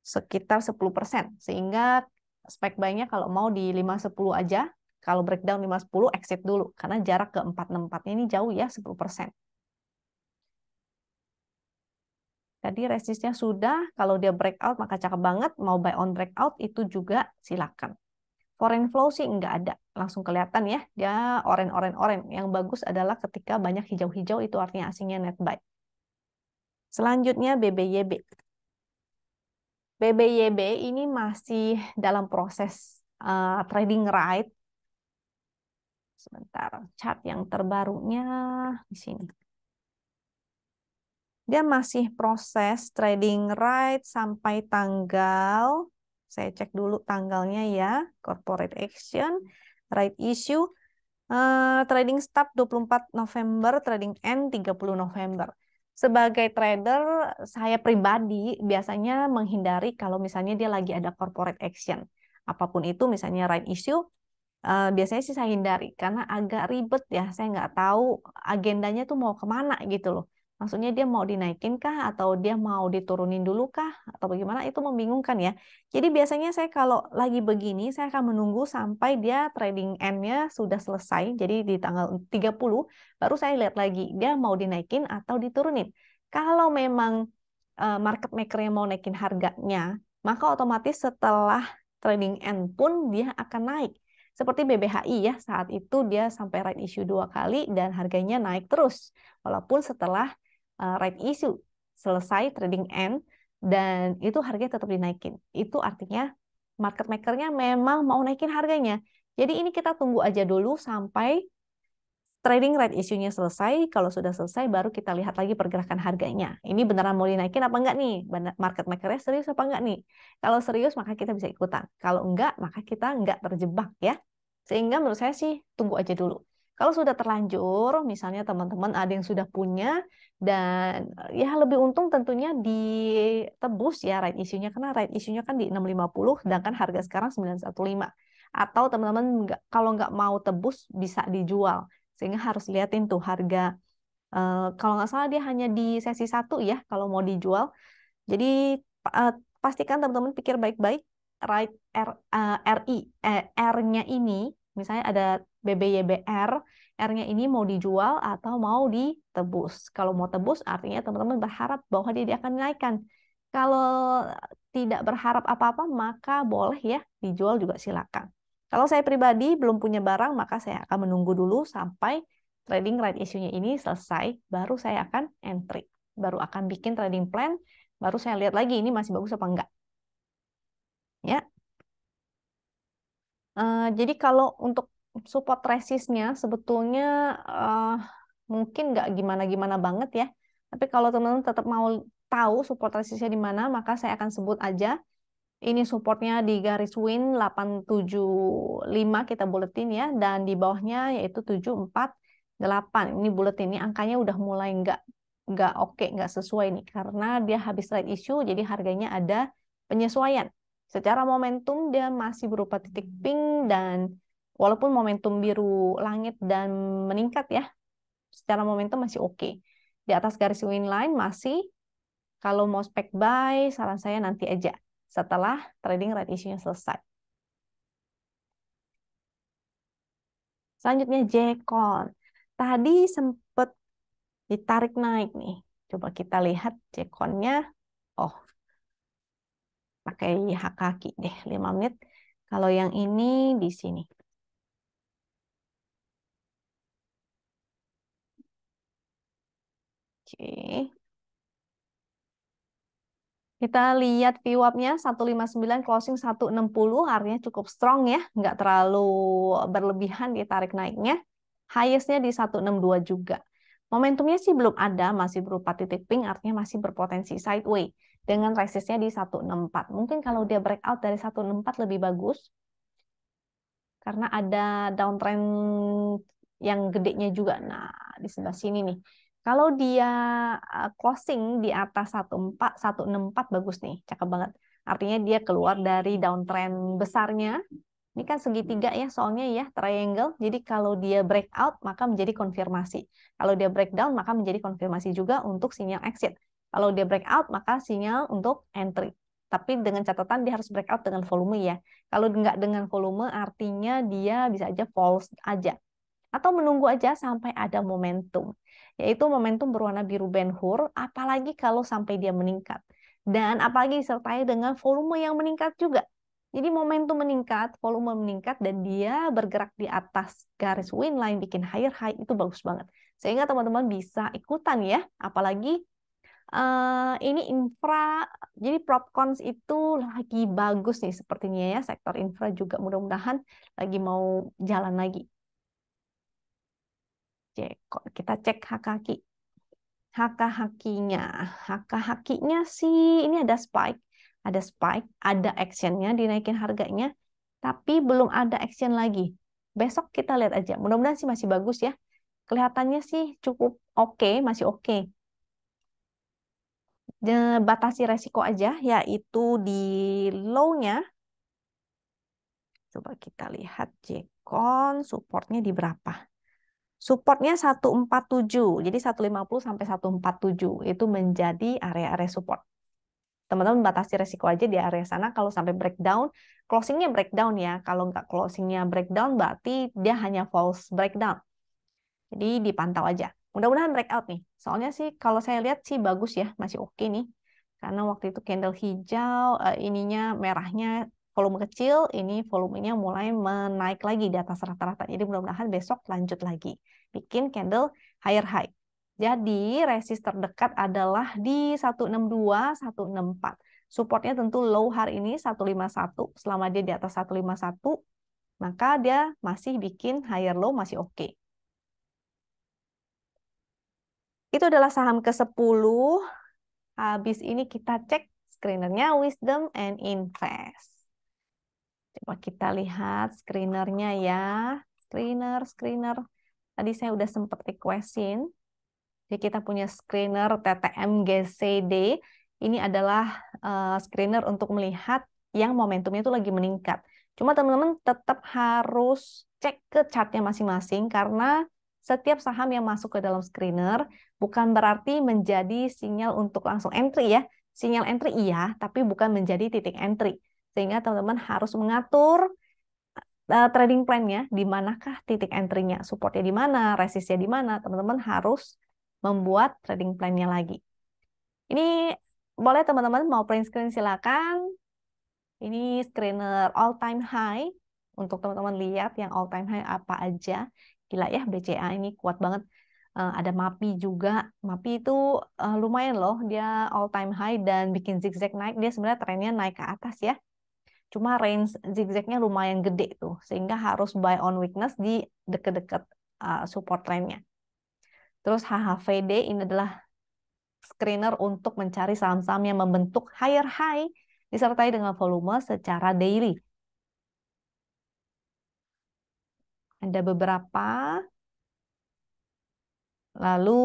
Sekitar 10%. Sehingga spek buy-nya kalau mau di 510 aja, kalau breakdown 510 exit dulu. Karena jarak ke 464 ini jauh ya 10%. Tadi resistnya sudah, kalau dia breakout maka cakep banget. Mau buy on breakout itu juga silakan. Foreign flow sih nggak ada, langsung kelihatan ya. Dia orange. Yang bagus adalah ketika banyak hijau-hijau itu artinya asingnya net buy. Selanjutnya BBYB. BBYB ini masih dalam proses trading right. Sebentar, chart yang terbarunya di sini. Dia masih proses trading right sampai tanggal, saya cek dulu tanggalnya ya, corporate action, right issue, trading start 24 November, trading end 30 November. Sebagai trader, saya pribadi biasanya menghindari kalau misalnya dia lagi ada corporate action. Apapun itu, misalnya right issue, biasanya sih saya hindari karena agak ribet ya. Saya nggak tahu agendanya tuh mau kemana gitu loh. Maksudnya dia mau dinaikin kah atau dia mau diturunin dulu kah atau bagaimana itu membingungkan ya. Jadi biasanya saya kalau lagi begini saya akan menunggu sampai dia trading end-nya sudah selesai. Jadi di tanggal 30 baru saya lihat lagi dia mau dinaikin atau diturunin. Kalau memang market maker-nya mau naikin harganya, maka otomatis setelah trading end pun dia akan naik. Seperti BBHI ya, saat itu dia sampai right issue 2 kali dan harganya naik terus. Walaupun setelah right issue selesai trading end dan itu harganya tetap dinaikin. Itu artinya market maker-nya memang mau naikin harganya. Jadi ini kita tunggu aja dulu sampai trading right issue-nya selesai. Kalau sudah selesai, baru kita lihat lagi pergerakan harganya. Ini beneran mau dinaikin apa enggak nih? Market maker-nya serius apa enggak nih? Kalau serius, maka kita bisa ikutan. Kalau enggak, maka kita enggak terjebak ya. Sehingga menurut saya sih, tunggu aja dulu. Kalau sudah terlanjur, misalnya teman-teman ada yang sudah punya, dan ya lebih untung tentunya ditebus ya right issue-nya. Karena right issue-nya kan di 650, sedangkan harga sekarang 915. Atau teman-teman kalau nggak mau tebus, bisa dijual. Sehingga harus liatin tuh harga, kalau nggak salah dia hanya di sesi 1 ya kalau mau dijual. Jadi eh, pastikan teman-teman pikir baik-baik right RI R-nya ini, misalnya ada BBYBR, R-nya ini mau dijual atau mau ditebus. Kalau mau tebus artinya teman-teman berharap bahwa dia akan menaikkan. Kalau tidak berharap apa-apa maka boleh ya dijual juga silakan. Kalau saya pribadi belum punya barang, maka saya akan menunggu dulu sampai trading right issue-nya ini selesai, baru saya akan entry. Baru akan bikin trading plan, baru saya lihat lagi ini masih bagus apa enggak. Ya. Jadi kalau untuk support resistnya sebetulnya mungkin nggak gimana-gimana banget ya. Tapi kalau teman-teman tetap mau tahu support resistnya di mana, maka saya akan sebut aja. Ini supportnya di garis win 875 kita buletin ya, dan di bawahnya yaitu 748. Ini buletin ini angkanya udah mulai nggak oke, nggak sesuai nih karena dia habis trade issue, jadi harganya ada penyesuaian. Secara momentum dia masih berupa titik pink dan walaupun momentum biru langit dan meningkat ya, secara momentum masih oke. Di atas garis win line masih, kalau mau spek buy, saran saya nanti aja setelah trading right issue-nya selesai. Selanjutnya Jekon. Tadi sempat ditarik naik nih. Coba kita lihat Jekonnya. Oh, pakai hak kaki deh 5 menit. Kalau yang ini di sini. Oke. Kita lihat VWAP-nya 159, closing 160, artinya cukup strong ya, nggak terlalu berlebihan ditarik naiknya. Highest-nya di 162 juga. Momentumnya sih belum ada, masih berupa titik pink, artinya masih berpotensi sideway. Dengan resistnya di 164. Mungkin kalau dia breakout dari 164 lebih bagus, karena ada downtrend yang gedenya juga. Nah, di sebelah sini nih. Kalau dia closing di atas 14, 164 bagus nih, cakep banget. Artinya dia keluar dari downtrend besarnya. Ini kan segitiga ya, soalnya ya, triangle. Jadi kalau dia breakout, maka menjadi konfirmasi. Kalau dia breakdown, maka menjadi konfirmasi juga untuk sinyal exit. Kalau dia breakout, maka sinyal untuk entry. Tapi dengan catatan dia harus breakout dengan volume ya. Kalau nggak dengan volume, artinya dia bisa aja false aja. Atau menunggu aja sampai ada momentum. Yaitu momentum berwarna biru Ben Hur, apalagi kalau sampai dia meningkat. Dan apalagi disertai dengan volume yang meningkat juga. Jadi momentum meningkat, volume meningkat, dan dia bergerak di atas garis win line, bikin higher high, itu bagus banget. Sehingga teman-teman bisa ikutan ya, apalagi ini infra, jadi propcons itu lagi bagus nih sepertinya ya, sektor infra juga mudah-mudahan lagi mau jalan lagi. Kita cek Hakaki. Haka-hakinya. Haka-hakinya sih ini ada spike, ada actionnya dinaikin harganya, tapi belum ada action lagi. Besok kita lihat aja. Mudah-mudahan sih masih bagus ya. Kelihatannya sih cukup oke, masih oke. Batasi resiko aja, yaitu di low-nya. Coba kita lihat Jekon, supportnya di berapa? Supportnya 147, jadi 150 sampai 147 itu menjadi area-area support. Teman-teman batasi resiko aja di area sana. Kalau sampai breakdown, closingnya breakdown ya. Kalau nggak closingnya breakdown, berarti dia hanya false breakdown. Jadi dipantau aja. Mudah-mudahan breakout nih. Soalnya sih kalau saya lihat sih bagus ya, masih oke nih. Karena waktu itu candle hijau, ininya merahnya volume kecil, ini volumenya mulai menaik lagi di atas rata-rata. Jadi mudah-mudahan besok lanjut lagi. Bikin candle higher high. Jadi resist terdekat adalah di 162, 164. Supportnya tentu low hari ini 151. Selama dia di atas 151, maka dia masih bikin higher low masih oke. Itu adalah saham ke-10. Habis ini kita cek screenernya Wisdom and Invest. Coba kita lihat screenernya ya. Screener. Tadi saya udah sempat requestin. Jadi kita punya screener TTMGCD. Ini adalah screener untuk melihat yang momentumnya itu lagi meningkat. Cuma teman-teman tetap harus cek ke chartnya masing-masing karena setiap saham yang masuk ke dalam screener bukan berarti menjadi sinyal untuk langsung entry ya. Sinyal entry iya, tapi bukan menjadi titik entry. Sehingga teman-teman harus mengatur trading plan-nya, di manakah titik entry-nya, supportnya di mana, resistnya di mana, teman-teman harus membuat trading plan-nya lagi. Ini boleh teman-teman mau print screen silakan. Ini screener all time high untuk teman-teman lihat yang all time high apa aja. Gila ya BCA ini kuat banget. Ada MAPI juga. MAPI itu lumayan loh, dia all time high dan bikin zigzag naik. Dia sebenarnya trennya naik ke atas ya. Cuma range zigzagnya lumayan gede tuh, sehingga harus buy on weakness di deket-deket support line-nya. Terus HHVD ini adalah screener untuk mencari saham-saham yang membentuk higher high disertai dengan volume secara daily. Ada beberapa. Lalu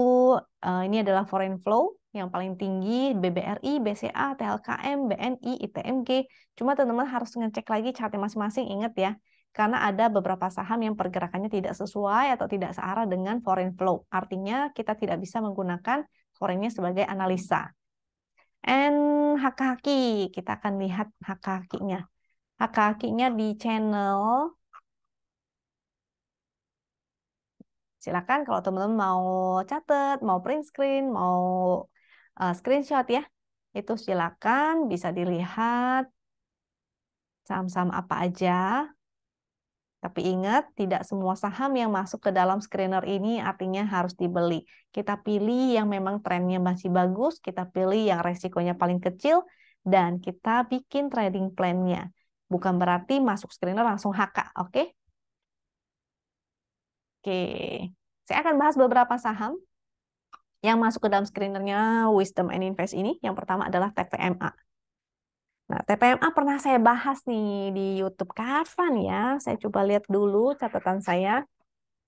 ini adalah foreign flow yang paling tinggi BBRI, BCA, TLKM, BNI, ITMG. Cuma teman-teman harus ngecek lagi chartnya masing-masing, ingat ya. Karena ada beberapa saham yang pergerakannya tidak sesuai atau tidak searah dengan foreign flow. Artinya kita tidak bisa menggunakan foreignnya sebagai analisa. And haki-haki, kita akan lihat haki-hakinya. Haki-hakinya di channel. Silakan kalau teman-teman mau catat, mau print screen, mau screenshot ya. Itu silakan bisa dilihat saham-saham apa aja. Tapi ingat, tidak semua saham yang masuk ke dalam screener ini artinya harus dibeli. Kita pilih yang memang trennya masih bagus, kita pilih yang resikonya paling kecil, dan kita bikin trading plan-nya. Bukan berarti masuk screener langsung HK, oke? Oke, saya akan bahas beberapa saham yang masuk ke dalam screenernya Wisdom and Invest ini. Yang pertama adalah TPMA. Nah, TPMA pernah saya bahas nih di YouTube. Kapan ya? Saya coba lihat dulu catatan saya.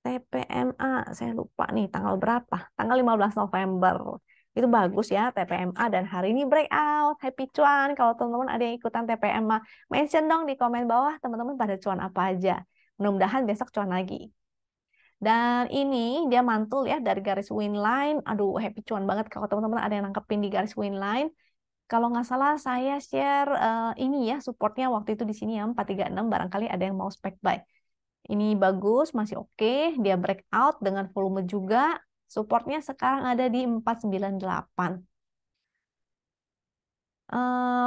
TPMA, saya lupa nih tanggal berapa. Tanggal 15 November. Itu bagus ya TPMA dan hari ini breakout. Happy cuan. Kalau teman-teman ada yang ikutan TPMA, mention dong di komen bawah teman-teman pada cuan apa aja. Mudah-mudahan besok cuan lagi. Dan ini dia mantul ya dari garis win line. Aduh, happy cuan banget kalau teman-teman ada yang nangkepin di garis win line. Kalau nggak salah saya share ini ya supportnya waktu itu di sini ya 436. Barangkali ada yang mau spec buy. Ini bagus, masih oke. Dia breakout dengan volume juga. Supportnya sekarang ada di 498.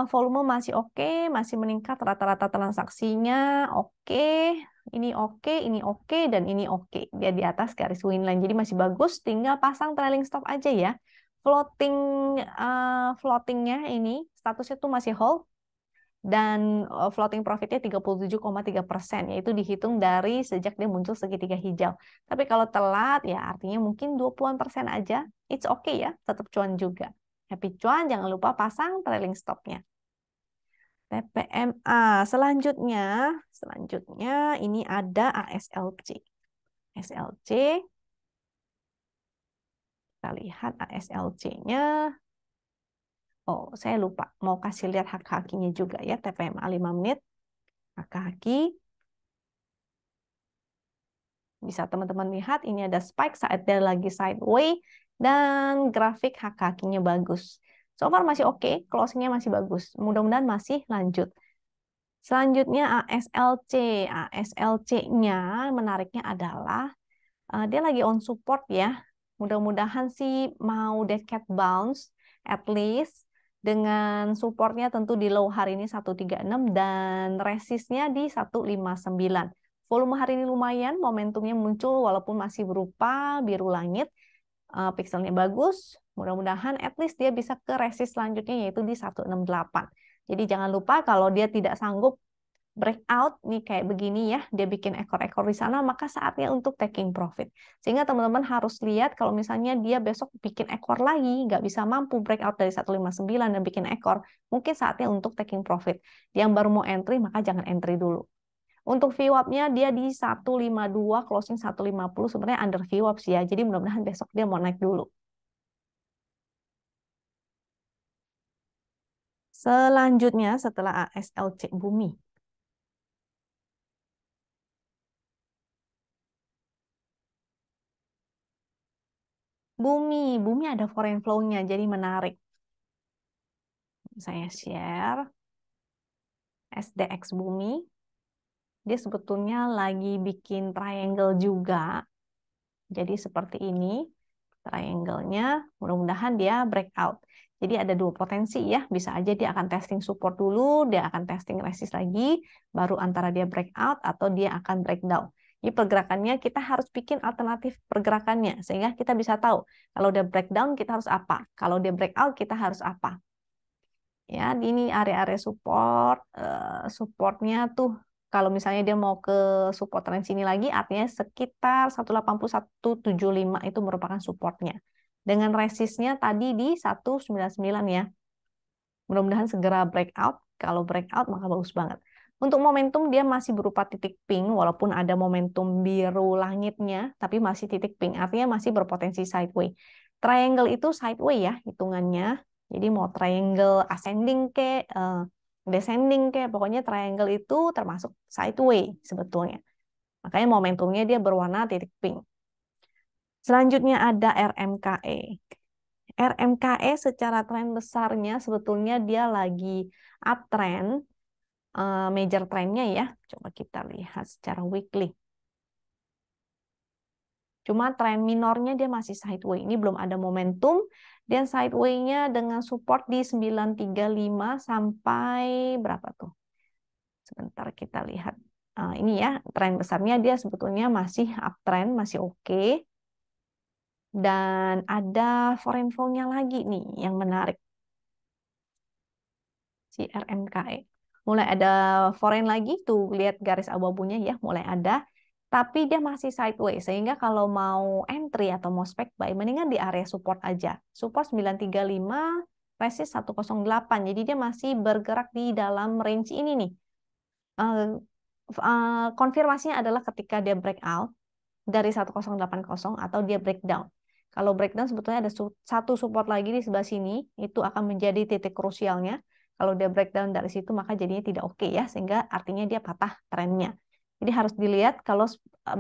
Volume masih oke, masih meningkat rata-rata transaksinya oke. Ini oke, dan ini oke. Dia di atas garis win line, jadi masih bagus. Tinggal pasang trailing stop aja ya. Floatingnya ini statusnya tuh masih hold dan floating profitnya 37,3%, yaitu dihitung dari sejak dia muncul segitiga hijau. Tapi kalau telat ya artinya mungkin 20% aja. It's okay ya, tetap cuan juga. Happy cuan, jangan lupa pasang trailing stopnya. TPMA selanjutnya ini ada ASLC. ASLC, kita lihat ASLC-nya. Oh, saya lupa mau kasih lihat hak-hakinya juga ya, TPMA 5 menit. Hak-haki. Bisa teman-teman lihat ini ada spike saat dia lagi sideways dan grafik hak-hakinya bagus. So far masih oke, closingnya masih bagus. Mudah-mudahan masih lanjut. Selanjutnya ASLC. ASLC-nya menariknya adalah dia lagi on support ya. Mudah-mudahan sih mau dead cat bounce at least dengan supportnya tentu di low hari ini 136 dan resistnya di 159. Volume hari ini lumayan, momentumnya muncul walaupun masih berupa biru langit. Pixelnya bagus, mudah-mudahan at least dia bisa ke resist selanjutnya yaitu di 168. Jadi jangan lupa kalau dia tidak sanggup breakout nih kayak begini ya, dia bikin ekor-ekor di sana, maka saatnya untuk taking profit. Sehingga teman-teman harus lihat kalau misalnya dia besok bikin ekor lagi, nggak bisa mampu breakout dari 159 dan bikin ekor, mungkin saatnya untuk taking profit. Yang baru mau entry, maka jangan entry dulu. Untuk VWAP-nya dia di 152, closing 150, sebenarnya under VWAP sih ya, jadi mudah-mudahan besok dia mau naik dulu. Selanjutnya setelah ASLC Bumi. Bumi ada foreign flow-nya, jadi menarik. Saya share SDX Bumi. Dia sebetulnya lagi bikin triangle juga. Jadi seperti ini. Triangle-nya, mudah-mudahan dia breakout. Jadi ada dua potensi ya, bisa aja dia akan testing support dulu, dia akan testing resist lagi, baru antara dia breakout atau dia akan breakdown. Jadi pergerakannya kita harus bikin alternatif pergerakannya, sehingga kita bisa tahu kalau dia breakdown kita harus apa, kalau dia breakout kita harus apa. Ya, ini area-area support, supportnya tuh kalau misalnya dia mau ke support range sini lagi, artinya sekitar 180-175 itu merupakan supportnya. Dengan resistnya tadi di 199 ya. Mudah-mudahan segera breakout. Kalau breakout maka bagus banget. Untuk momentum dia masih berupa titik pink, walaupun ada momentum biru langitnya, tapi masih titik pink. Artinya masih berpotensi sideways. Triangle itu sideways ya hitungannya. Jadi mau triangle ascending ke descending ke, pokoknya triangle itu termasuk sideways sebetulnya. Makanya momentumnya dia berwarna titik pink. Selanjutnya ada RMKE. RMKE secara tren besarnya sebetulnya dia lagi uptrend, major trendnya ya. Coba kita lihat secara weekly. Cuma tren minornya dia masih sideways. Ini belum ada momentum dan sideways-nya dengan support di 935 sampai berapa tuh? Sebentar kita lihat. Ini ya, tren besarnya dia sebetulnya masih uptrend, masih oke. Dan ada foreign flow-nya lagi nih yang menarik. Si RMKE. Mulai ada foreign lagi tuh, lihat garis abu-abunya ya, mulai ada. Tapi dia masih sideways, sehingga kalau mau entry atau mau spec buy, mendingan di area support aja. Support 935, resist 108. Jadi dia masih bergerak di dalam range ini nih. Konfirmasinya adalah ketika dia breakout dari 1080 atau dia breakdown. Kalau breakdown sebetulnya ada satu support lagi di sebelah sini, itu akan menjadi titik krusialnya. Kalau dia breakdown dari situ maka jadinya tidak oke ya, sehingga artinya dia patah trennya. Jadi harus dilihat kalau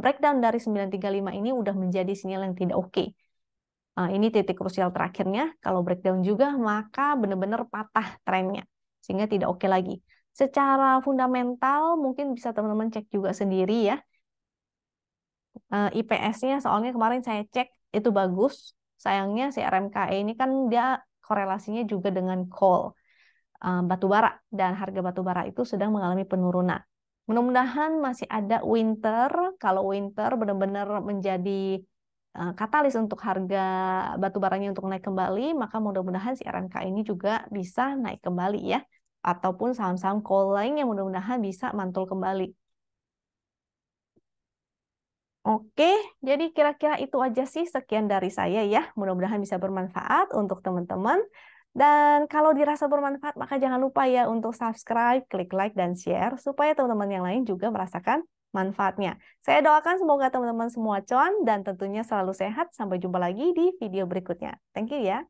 breakdown dari 935 ini udah menjadi sinyal yang tidak oke. Ini titik krusial terakhirnya, kalau breakdown juga maka benar-benar patah trennya, sehingga tidak oke lagi. Secara fundamental mungkin bisa teman-teman cek juga sendiri ya. IPS-nya soalnya kemarin saya cek itu bagus. Sayangnya si RMKE ini kan dia korelasinya juga dengan coal, batu bara, dan harga batu bara itu sedang mengalami penurunan. Mudah-mudahan masih ada winter. Kalau winter benar-benar menjadi katalis untuk harga batu baranya untuk naik kembali, maka mudah-mudahan si RMKE ini juga bisa naik kembali ya. Ataupun saham-saham coal lain yang mudah-mudahan bisa mantul kembali. Oke, jadi kira-kira itu aja sih sekian dari saya ya. Mudah-mudahan bisa bermanfaat untuk teman-teman. Dan kalau dirasa bermanfaat, maka jangan lupa ya untuk subscribe, klik like, dan share supaya teman-teman yang lain juga merasakan manfaatnya. Saya doakan semoga teman-teman semua cuan dan tentunya selalu sehat. Sampai jumpa lagi di video berikutnya. Thank you ya.